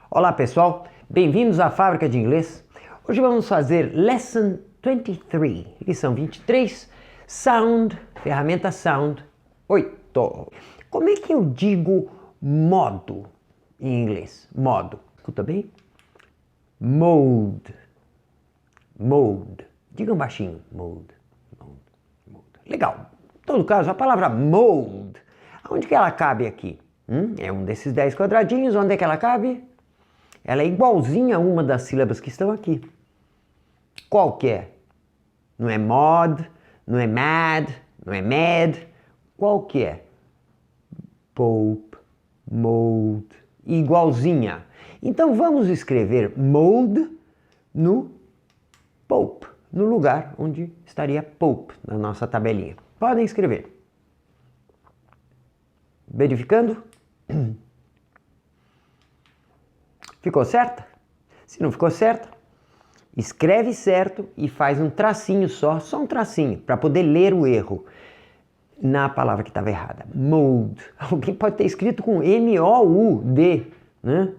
Olá pessoal, bem-vindos à Fábrica de Inglês. Hoje vamos fazer Lesson 23, lição 23, Sound, ferramenta Sound 8. Como é que eu digo modo em inglês? Modo, escuta bem? Mode, mode, digam baixinho, mode, mode, mode. Legal, em todo caso a palavra mode, onde que ela cabe aqui? É um desses 10 quadradinhos, onde é que ela cabe? Ela é igualzinha a uma das sílabas que estão aqui. Qual que é? Não é mod, não é mad, não é mad. Qual que é? Pope, mode, igualzinha. Então vamos escrever mode no Pope, no lugar onde estaria Pope na nossa tabelinha. Podem escrever. Verificando? Ficou certa? Se não ficou certa, escreve certo e faz um tracinho só um tracinho, para poder ler o erro na palavra que estava errada. Mode. Alguém pode ter escrito com M-O-U-D, né?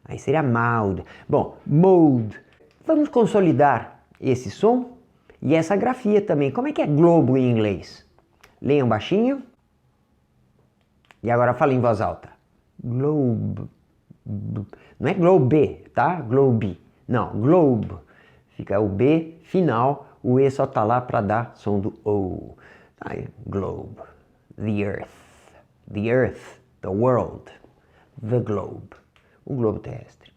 Aí seria moud. Bom, mode. Vamos consolidar esse som e essa grafia também. Como é que é globo em inglês? Leiam baixinho. E agora fala em voz alta. Globe. Não é globe, tá? Globe. Não, globe. Fica o B final, o E só tá lá para dar som do O. Aí, globe. The earth, the world, the globe. O globo terrestre.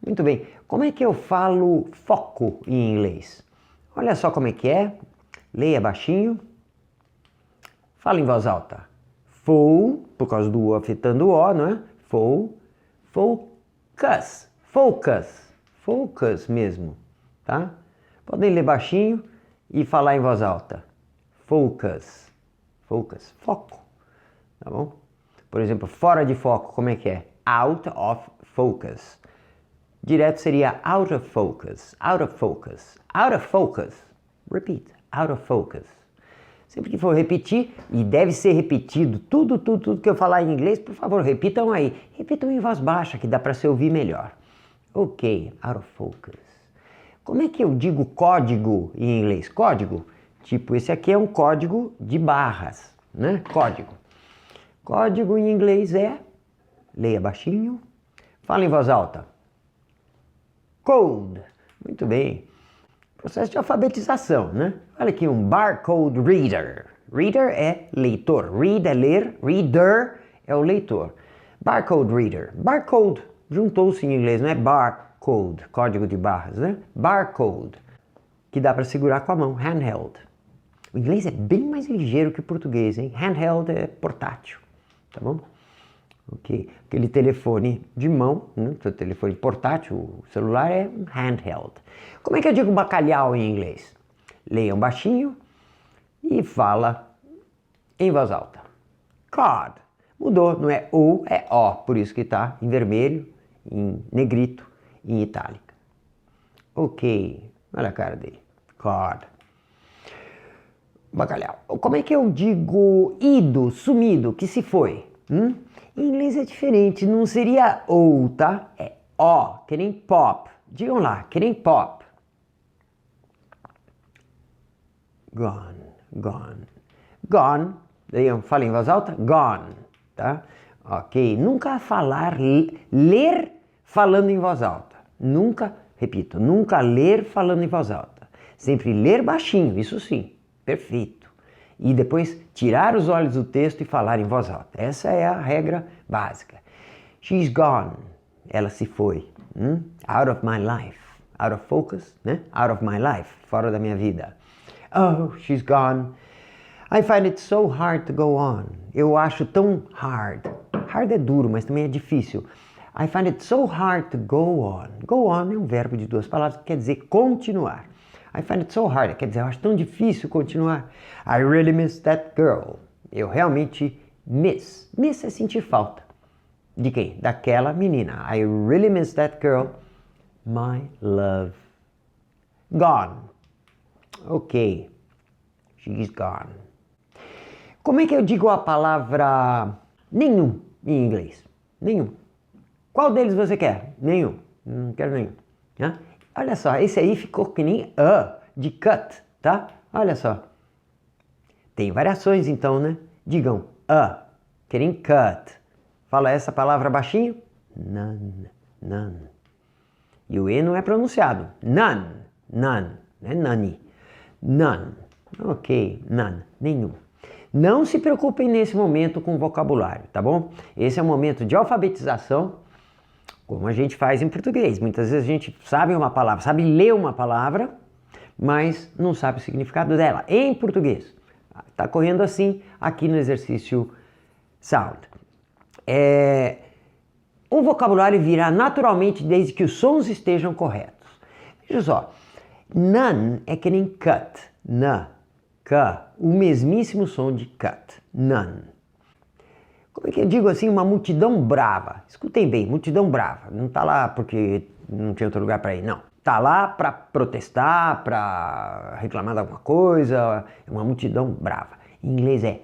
Muito bem. Como é que eu falo foco em inglês? Olha só como é que é. Leia baixinho. Fala em voz alta. Por causa do O afetando o O, não é? Focus, focus mesmo, tá? Podem ler baixinho e falar em voz alta. Focus, foco, tá bom? Por exemplo, fora de foco, como é que é? Out of focus. Direto seria out of focus, out of focus, out of focus. Repeat, out of focus. Sempre que for repetir, e deve ser repetido, tudo que eu falar em inglês, por favor, repitam aí. Repitam em voz baixa, que dá para se ouvir melhor. Ok, out of focus. Como é que eu digo código em inglês? Código? Tipo, esse aqui é um código de barras, né? Código. Código em inglês é, leia baixinho, fala em voz alta. Code. Muito bem. Processo de alfabetização, né? Olha aqui, um barcode reader. Reader é leitor. Read é ler. Reader é o leitor. Barcode reader. Barcode juntou-se em inglês, não é barcode, código de barras, né? Barcode, que dá para segurar com a mão. Handheld. O inglês é bem mais ligeiro que o português, hein? Handheld é portátil, tá bom? Ok. Aquele telefone de mão, né? O telefone portátil, o celular é um handheld. Como é que eu digo bacalhau em inglês? Leiam baixinho e fala em voz alta. Cod. Mudou, não é O, é O. Por isso que está em vermelho, em negrito, em itálica. Ok. Olha a cara dele. Cod. Bacalhau. Como é que eu digo ido, sumido, que se foi? Em inglês é diferente, não seria O, tá? É O, que nem pop. Digam lá, que nem pop. Gone, gone. Gone, falem em voz alta, gone, tá? Ok, nunca falar, ler falando em voz alta. Nunca, repito, nunca ler falando em voz alta. Sempre ler baixinho, isso sim, perfeito. E depois tirar os olhos do texto e falar em voz alta. Essa é a regra básica. She's gone. Ela se foi. Out of my life. Out of focus, né? Out of my life. Fora da minha vida. Oh, she's gone. I find it so hard to go on. Eu acho tão hard. Hard é duro, mas também é difícil. I find it so hard to go on. Go on é um verbo de 2 palavras que quer dizer continuar. I find it so hard, quer dizer, eu acho tão difícil continuar. I really miss that girl. Eu realmente miss. Miss é sentir falta. De quem? Daquela menina. I really miss that girl. My love. Gone. Ok. She's gone. Como é que eu digo a palavra nenhum em inglês? Nenhum. Qual deles você quer? Nenhum. Não quero nenhum. Né? Olha só, esse aí ficou que nem a, de cut, tá? Olha só. Tem variações então, né? Digam a, querem cut. Fala essa palavra baixinho. None, none. E o E não é pronunciado. None, none. Não é none. None. Ok, none. Nenhum. Não se preocupem nesse momento com o vocabulário, tá bom? Esse é um momento de alfabetização, como a gente faz em português. Muitas vezes a gente sabe uma palavra, sabe ler uma palavra, mas não sabe o significado dela em português. Está correndo assim aqui no exercício Sound. O vocabulário virá naturalmente desde que os sons estejam corretos. Veja só, none é que nem cut, na, ca, o mesmíssimo som de cut, none. Como é que eu digo assim, uma multidão brava? Escutem bem, multidão brava. Não está lá porque não tinha outro lugar para ir, não. Está lá para protestar, para reclamar de alguma coisa, é uma multidão brava. Em inglês é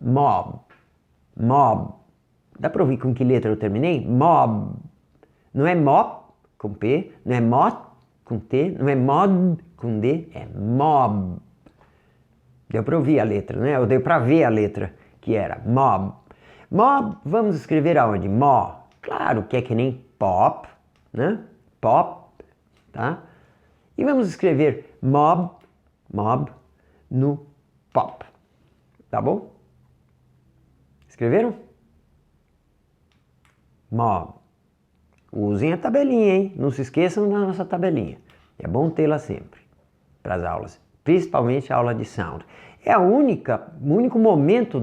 mob, mob. Dá para ouvir com que letra eu terminei? Mob. Não é mop com P, não é mot com T, não é mod com D, é mob. Deu para ouvir a letra, né? Ou deu para ver a letra, que era mob. Mob, vamos escrever aonde? Mo. Claro que é que nem pop, né? Pop, tá? E vamos escrever mob, mob, no pop. Tá bom? Escreveram? Mob. Usem a tabelinha, hein? Não se esqueçam da nossa tabelinha. É bom tê-la sempre para as aulas, principalmente a aula de sound. É o único momento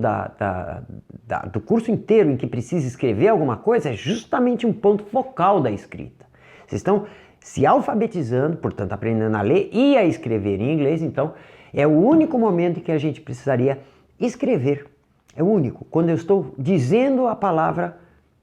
do curso inteiro em que precisa escrever alguma coisa, é justamente um ponto focal da escrita. Vocês estão se alfabetizando, portanto aprendendo a ler e a escrever em inglês, então é o único momento em que a gente precisaria escrever. É o único, quando eu estou dizendo a palavra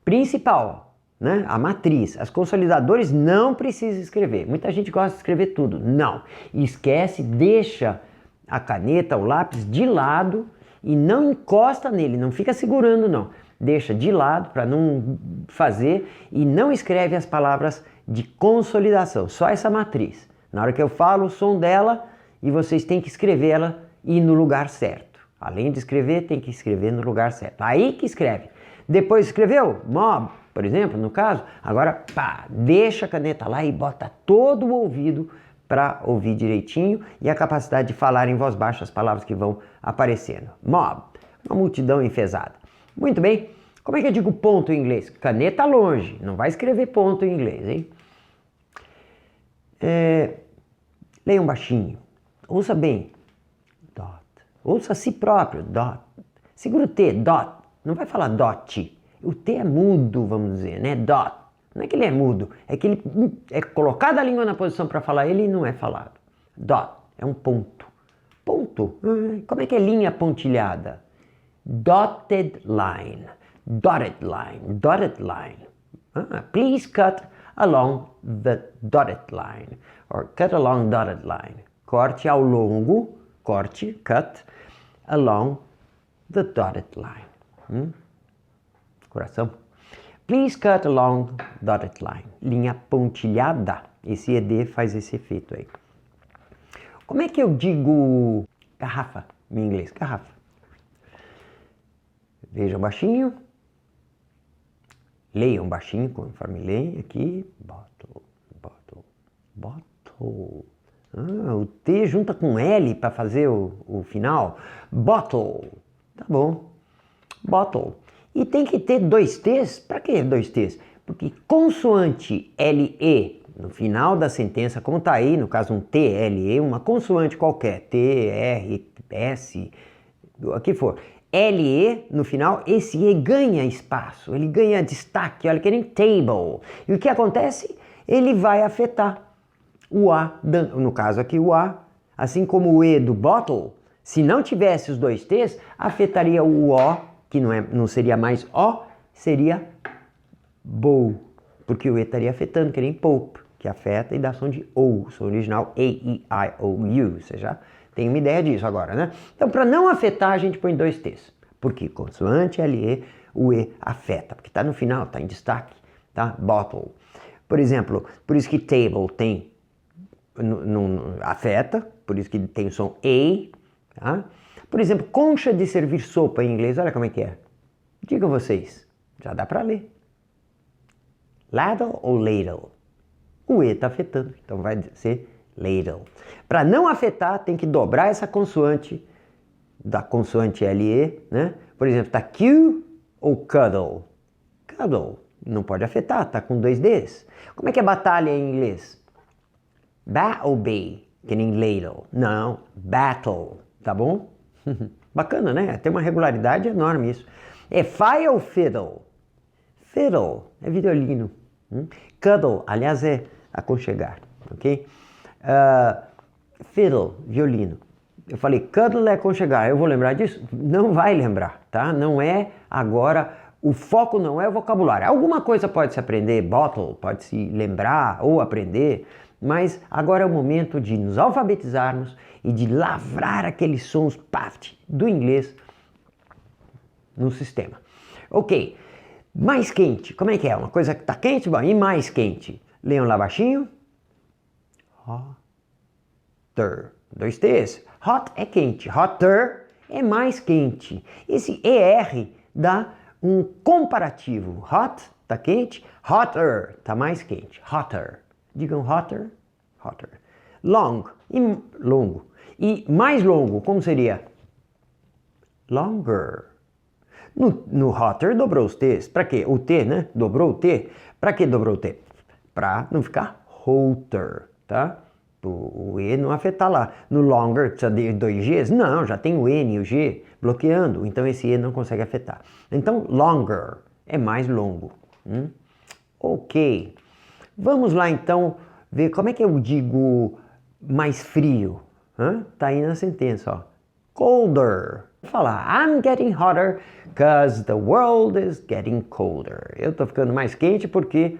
principal, né? A matriz. As consolidadores não precisam escrever. Muita gente gosta de escrever tudo. Não. Esquece, deixa a caneta, o lápis de lado e não encosta nele, não fica segurando não. Deixa de lado para não fazer e não escreve as palavras de consolidação, só essa matriz. Na hora que eu falo o som dela e vocês têm que escrever ela e no lugar certo. Além de escrever, tem que escrever no lugar certo. Aí que escreve. Depois escreveu, mob, por exemplo, no caso, agora pá, deixa a caneta lá e bota todo o ouvido para ouvir direitinho e a capacidade de falar em voz baixa as palavras que vão aparecendo. Mob, uma multidão enfesada. Muito bem, como é que eu digo ponto em inglês? Caneta longe, não vai escrever ponto em inglês, hein? Leiam baixinho, ouça bem, dot, ouça a si próprio, dot, segura o T, dot, não vai falar dot, o T é mudo, vamos dizer, né, dot. Não é que ele é mudo, é que ele é colocado a língua na posição para falar ele e não é falado. Dot é um ponto. Ponto. Como é que é linha pontilhada? Dotted line. Dotted line. Dotted line. Please cut along the dotted line. Or cut along dotted line. Corte ao longo. Corte, cut, along the dotted line. Coração. Please cut along dotted line. Linha pontilhada. Esse ED faz esse efeito aí. Como é que eu digo garrafa em inglês? Garrafa. Vejam baixinho. Leiam baixinho, conforme leem aqui. Bottle, bottle, bottle. O T junta com L para fazer o final. Bottle. Tá bom. Bottle. E tem que ter dois T's. Para que dois T's? Porque consoante LE no final da sentença, como está aí, no caso um TLE, uma consoante qualquer, T, R, S, o que for, LE no final, esse E ganha espaço, ele ganha destaque, olha que nem table. E o que acontece? Ele vai afetar o A, no caso aqui o A, assim como o E do bottle, se não tivesse os dois T's, afetaria o O, que não seria mais O, seria bowl, porque o E estaria afetando, que nem pulp, que afeta e dá som de O, som original A-E-I-O-U, você já tem uma ideia disso agora, né? Então, para não afetar, a gente põe dois T's, porque consoante LE, o E afeta, porque está no final, está em destaque, tá? Bottle. Por exemplo, por isso que table tem, afeta, por isso que tem o som A, tá? Por exemplo, concha de servir sopa em inglês, olha como é que é. Digam vocês, já dá para ler. Ladle ou ladle? O E está afetando, então vai ser ladle. Para não afetar, tem que dobrar essa consoante, da consoante LE, né? Por exemplo, tá Q ou cuddle? Cuddle, não pode afetar, tá com 2 Ds. Como é que é batalha em inglês? Ba ou bay? Que nem ladle. Não, battle, tá bom? Bacana, né? Tem uma regularidade enorme isso. É fi ou fiddle? Fiddle é violino. Cuddle, aliás, é aconchegar, ok? Fiddle, violino. Eu falei, cuddle é aconchegar, eu vou lembrar disso? Não vai lembrar, tá? Não é agora, o foco não é o vocabulário. Alguma coisa pode se aprender, bottle, pode se lembrar ou aprender, mas agora é o momento de nos alfabetizarmos e de lavrar aqueles sons paft do inglês no sistema. Ok, mais quente, como é que é? Uma coisa que está quente? Bom, e mais quente? Leiam lá baixinho. Hotter. 2 T's. Hot é quente, hotter é mais quente. Esse ER dá um comparativo. Hot, tá quente, hotter, tá mais quente. Hotter. Digam hotter, hotter. Long, longo. E mais longo, como seria? Longer. No hotter dobrou os T's. Para quê? O T, né? Dobrou o T. Para que dobrou o T? Para não ficar hotter, tá? O E não afetar lá. No longer, precisa de 2 Gs? Não, já tem o N e o G bloqueando, então esse E não consegue afetar. Então, longer é mais longo. Ok. Vamos lá, então, ver como é que eu digo mais frio. Tá aí na sentença, ó. Colder. Vou falar, I'm getting hotter because the world is getting colder. Eu tô ficando mais quente porque...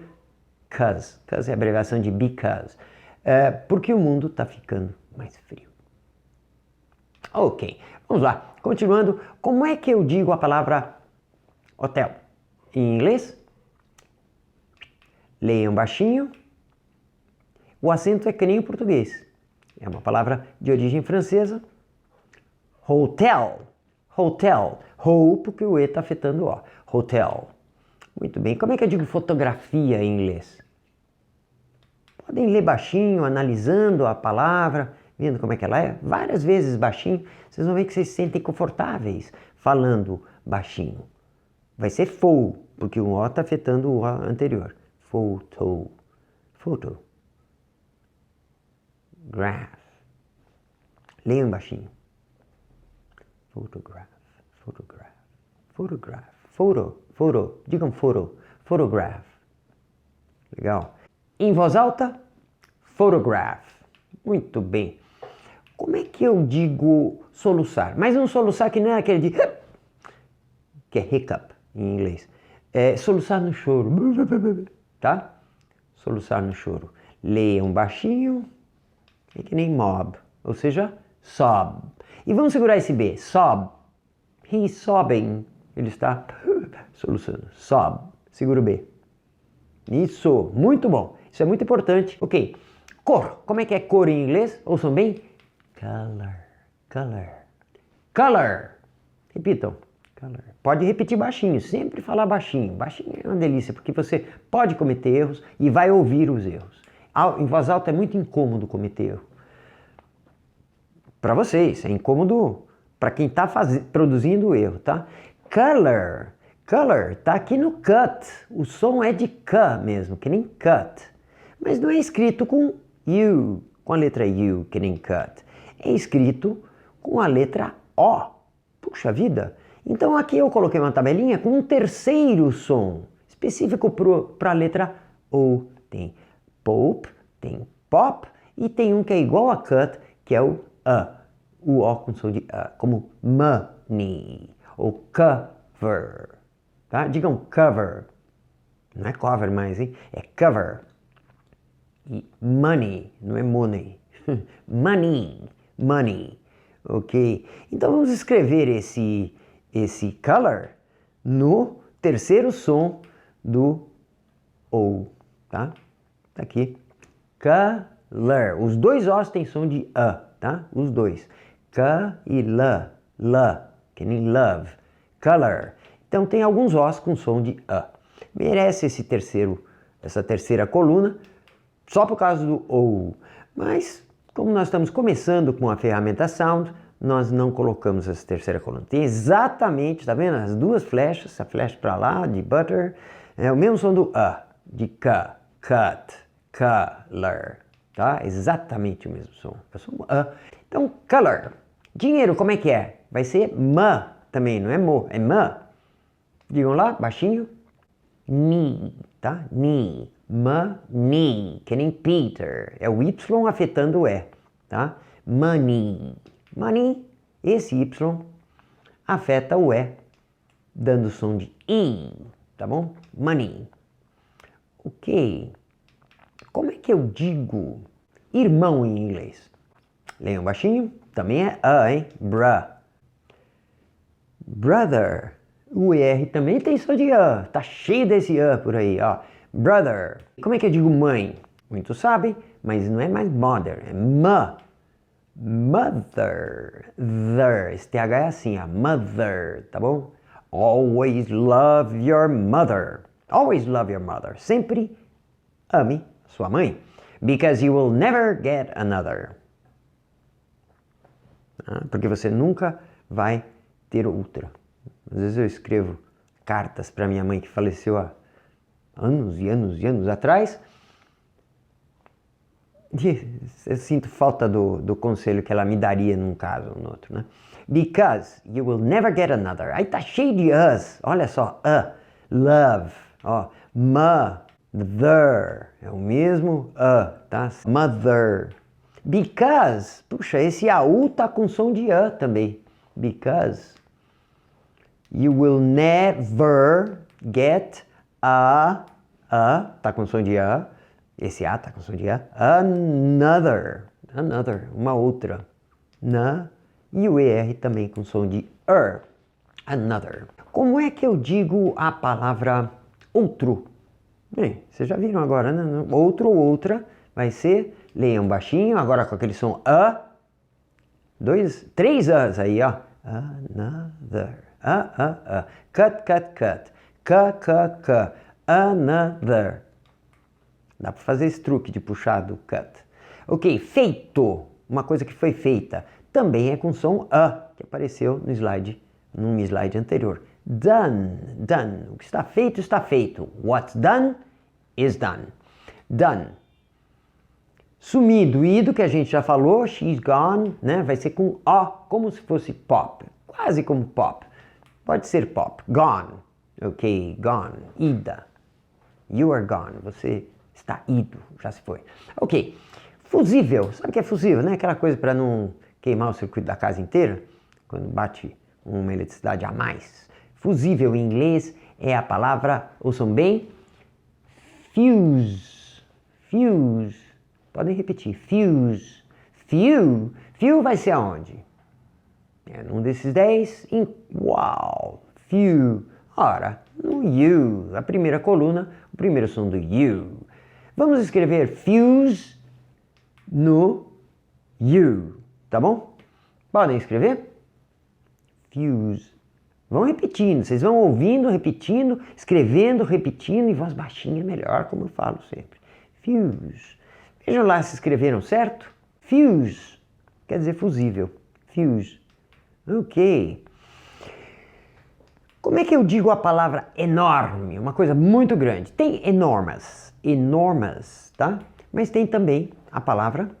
Cause é a abreviação de because. Porque o mundo está ficando mais frio. Ok, vamos lá. Continuando, como é que eu digo a palavra hotel? Em inglês? Leiam baixinho. O acento é que nem o português. É uma palavra de origem francesa. Hotel. Hotel. Ho, porque o E está afetando o O. Hotel. Muito bem. Como é que eu digo fotografia em inglês? Podem ler baixinho, analisando a palavra, vendo como é que ela é, várias vezes baixinho, vocês vão ver que vocês se sentem confortáveis falando baixinho. Vai ser fo, porque o O está afetando o O anterior. Photo. Photo. Graph. Leiam baixinho. Photograph. Photograph. Photograph. Photo. Photo. Digam photo. Photograph. Legal. Em voz alta, photograph. Muito bem. Como é que eu digo soluçar? Mas um soluçar que não é aquele de... que é hiccup em inglês. É soluçar no choro. Tá? Soluçar no choro. Leiam baixinho. É que nem mob. Ou seja, sob. E vamos segurar esse B. Sob. He's sobbing. Ele está soluçando. Sob. Segura o B. Isso. Muito bom. Isso é muito importante. Ok. Cor. Como é que é cor em inglês? Ouçam bem. Color. Color. Color. Repitam. Color. Pode repetir baixinho. Sempre falar baixinho. Baixinho é uma delícia, porque você pode cometer erros e vai ouvir os erros. Em voz alta é muito incômodo cometer erro. Para vocês. É incômodo para quem está produzindo o erro, tá? Color. Color tá aqui no cut. O som é de K mesmo, que nem cut. Mas não é escrito com U, com a letra U, que nem cut. É escrito com a letra O. Puxa vida! Então aqui eu coloquei uma tabelinha com um terceiro som, específico para a letra O. Tem pop, tem pop e tem um que é igual a cut, que é o A. O O com som de A, como money ou cover. Tá? Digam cover. Não é cover mais, hein? É cover. E money, não é money. Money, money. Ok? Então vamos escrever esse color no terceiro som do O, tá? Tá aqui. Color. Os dois Os têm som de A, tá? Os dois. K e L. Que nem love. Color. Então tem alguns Os com som de A. Merece essa terceira coluna só por causa do O. Mas, como nós estamos começando com a ferramenta Sound, nós não colocamos essa terceira coluna. Tem exatamente, tá vendo? As duas flechas, a flecha para lá, de butter, é o mesmo som do A, de K, cut, color, tá? Exatamente o mesmo som. É o som A. Então, color. Dinheiro, como é que é? Vai ser ma também, não é mo, é ma. Digam lá, baixinho. Ni, tá? Ni. Money, que nem Peter. É o Y afetando o E, tá? Money. Money, esse Y afeta o E, dando som de I, tá bom? Money. Ok. Como é que eu digo irmão em inglês? Leiam baixinho. Também é A, hein? Bra. Brother. O ER também tem som de A. Tá cheio desse A por aí, ó. Brother. Como é que eu digo mãe? Muitos sabem, mas não é mais mother, é ma. Mother. There. Esse TH é assim, ó. Mother, tá bom? Always love your mother. Always love your mother. Sempre ame sua mãe. Because you will never get another. Porque você nunca vai ter outra. Às vezes eu escrevo cartas para minha mãe que faleceu há anos e anos e anos atrás. E eu sinto falta do conselho que ela me daria num caso ou no outro, né? Because you will never get another. Aí tá cheio de us. Olha só, love, ó, mother. É o mesmo tá? Mother. Because, puxa, esse AU tá com som de A também. Because you will never get tá com som de A. Esse A tá com som de A. Another, uma outra. E o ER também com som de another. Como é que eu digo a palavra outro? Bem, vocês já viram agora, né? Outro ou outra vai ser, leiam baixinho, agora com aquele som três As aí, ó. Another. Cut. K. Another. Dá para fazer esse truque de puxar do cut. Ok, feito. Uma coisa que foi feita. Também é com som A, que apareceu num slide anterior. Done. O que está feito, está feito. What's done is done. Done. Sumido, ido, que a gente já falou, she's gone, né? Vai ser com O, como se fosse pop. Quase como pop. Pode ser pop. Gone. Ok, gone. Ida. You are gone. Você está ido, já se foi. Ok. Fusível. Sabe o que é fusível, né? Aquela coisa para não queimar o circuito da casa inteira, quando bate uma eletricidade a mais. Fusível em inglês é a palavra, ouçam bem, fuse. Fuse. Podem repetir. Fuse. Few vai ser aonde? Num desses 10, uau, few. Ora, no you, a primeira coluna, o primeiro som do you. Vamos escrever fuse no you, tá bom? Podem escrever? Fuse. Vão repetindo, vocês vão ouvindo, repetindo, escrevendo, repetindo, em voz baixinha melhor, como eu falo sempre. Fuse. Vejam lá se escreveram certo. Fuse quer dizer fusível. Fuse. Ok. Como é que eu digo a palavra enorme? Uma coisa muito grande. Tem enormous, tá? Mas tem também a palavra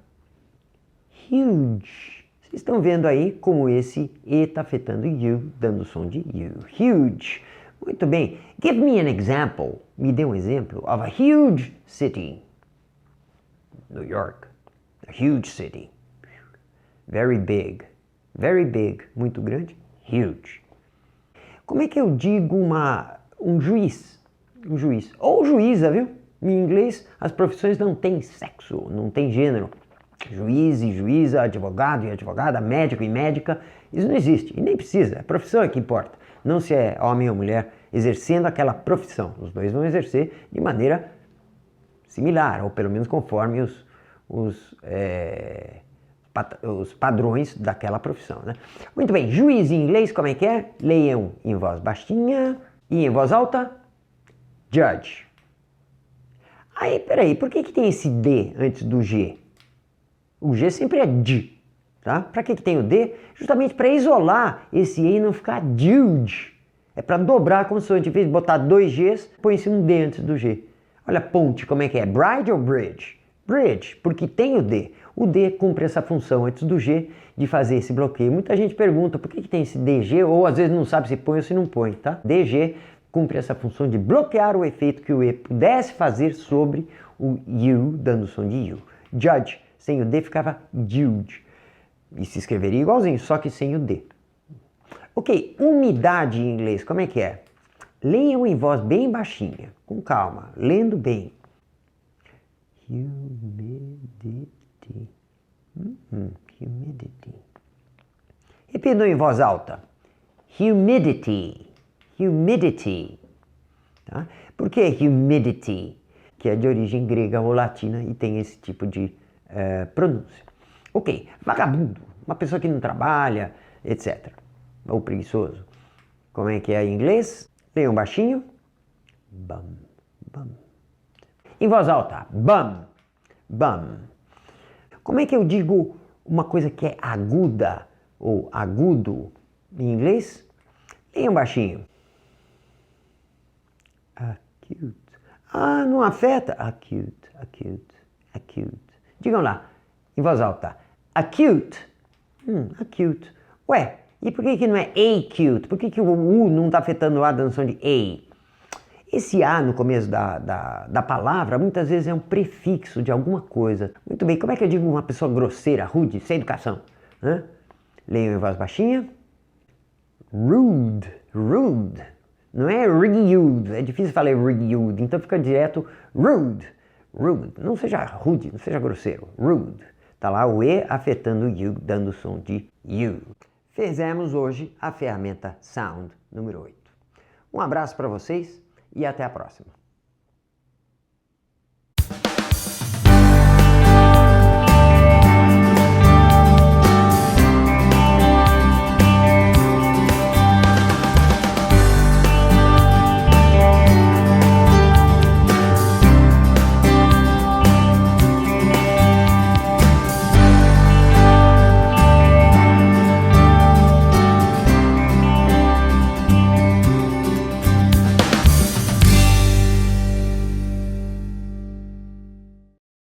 huge. Vocês estão vendo aí como esse E está afetando you, dando o som de you. Huge. Muito bem. Give me an example. Me dê um exemplo of a huge city. New York. A huge city. Very big. Very big. Muito grande. Huge. Como é que eu digo um juiz? Um juiz. Ou juíza, viu? Em inglês, as profissões não têm sexo, não tem gênero. Juiz e juíza, advogado e advogada, médico e médica, isso não existe. E nem precisa. A profissão é que importa. Não se é homem ou mulher exercendo aquela profissão. Os dois vão exercer de maneira similar, ou pelo menos conforme os padrões daquela profissão, né? Muito bem, juiz em inglês, como é que é? Leiam em voz baixinha e em voz alta, judge. Aí, peraí, por que tem esse D antes do G? O G sempre é D, tá? Para que tem o D? Justamente para isolar esse E e não ficar jude. É para dobrar como se fosse, em vez de botar 2 Gs, põe-se um D antes do G. Olha ponte, como é que é? Bride ou bridge? Bridge, porque tem o D. O D cumpre essa função antes do G de fazer esse bloqueio. Muita gente pergunta por que tem esse DG, ou às vezes não sabe se põe ou se não põe, tá? DG cumpre essa função de bloquear o efeito que o E pudesse fazer sobre o U, dando o som de U. Judge, sem o D ficava jude. E se escreveria igualzinho, só que sem o D. Ok, umidade em inglês, como é que é? Leiam em voz bem baixinha, com calma, lendo bem. Humidity. Humidity. Repitam em voz alta. Humidity. Humidity. Tá? Por que humidity? Que é de origem grega ou latina e tem esse tipo de pronúncia. Ok, vagabundo, uma pessoa que não trabalha, etc. Ou preguiçoso. Como é que é em inglês? Leiam baixinho. Bum, bum. Em voz alta, bum, bum. Como é que eu digo uma coisa que é aguda ou agudo em inglês? Leiam baixinho. Acute. Ah, não afeta? Acute, acute, acute. Digam lá, em voz alta. Acute. Acute. Ué, e por que não é acute? Por que o U não está afetando o A dando som de A? Esse A no começo da palavra muitas vezes é um prefixo de alguma coisa. Muito bem, como é que eu digo uma pessoa grosseira, rude, sem educação? Leiam em voz baixinha. Rude, rude. Não é rude, é difícil falar rude, então fica direto rude, rude. Não seja rude, não seja grosseiro, rude. Tá lá o E afetando o U, dando o som de U. Fizemos hoje a ferramenta Sound número 8. Um abraço para vocês e até a próxima.